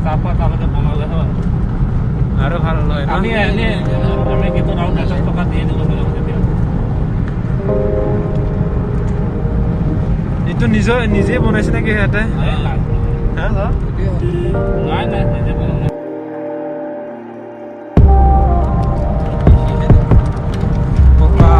চাহপাত আগতে বনালে হয় আৰু ভাল হয় আমি গীতত আৰু 50 টকা দিয়ে দিব পাৰিম তেতিয়া এইটো নিজে বনাইছে নেকি সিহঁতে হা নাই নিজে বনালে Coca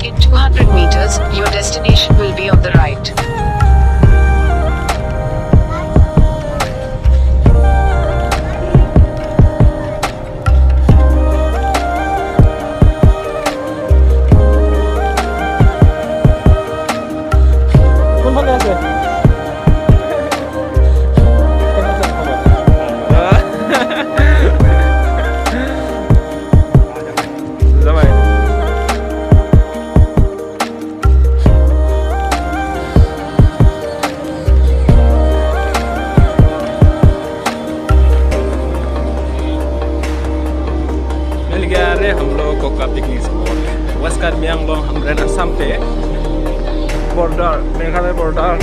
In 200 meters, your destination will be on the right. কোনফালে আছে যাবাই मिल गया रे हम लोग Koka picnic spot west Karbi Anglong हम रेड असम पे border Meghalaya border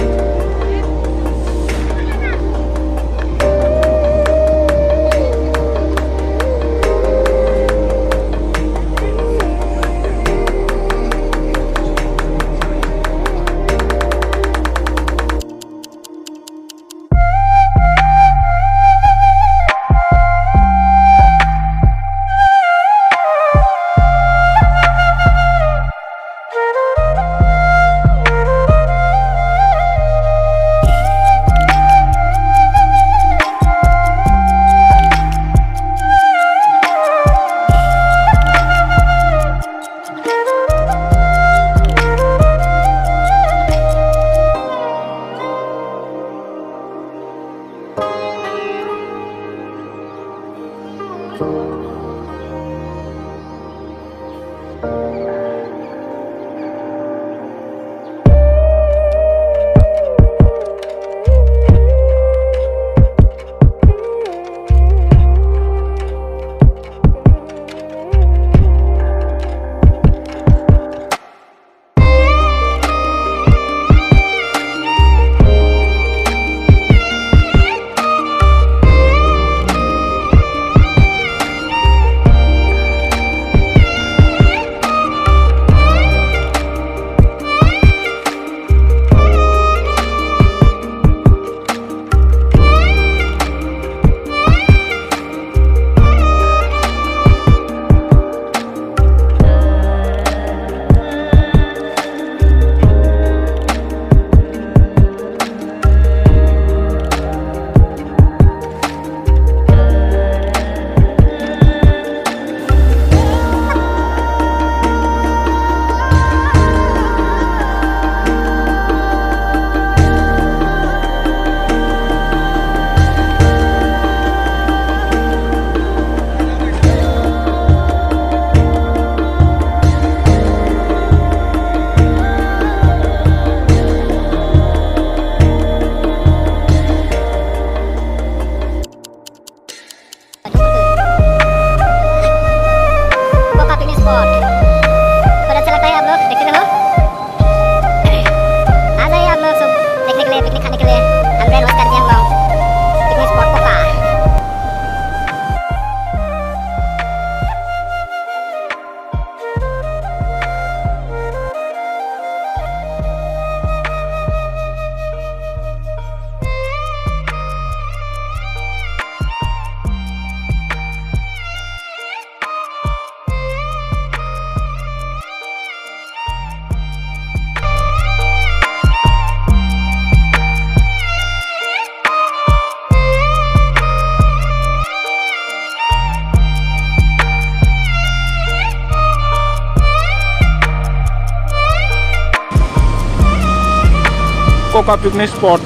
Koka picnic spot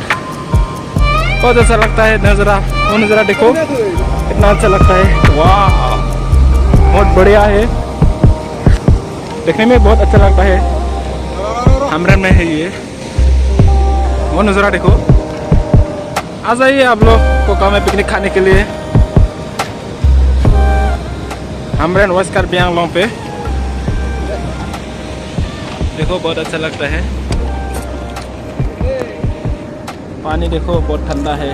बहुत अच्छा लगता है। नज़ारा वो नज़ारा देखो कितना अच्छा लगता है। वाह बहुत बढ़िया है, देखने में बहुत अच्छा लगता है। हमरन में है ये, वो नज़ारा देखो। आ जाइए आप लोग कोका में पिकनिक खाने के लिए। हमरेन वस्कर बियांगलों पे देखो बहुत अच्छा लगता है। पानी देखो बहुत ठंडा है।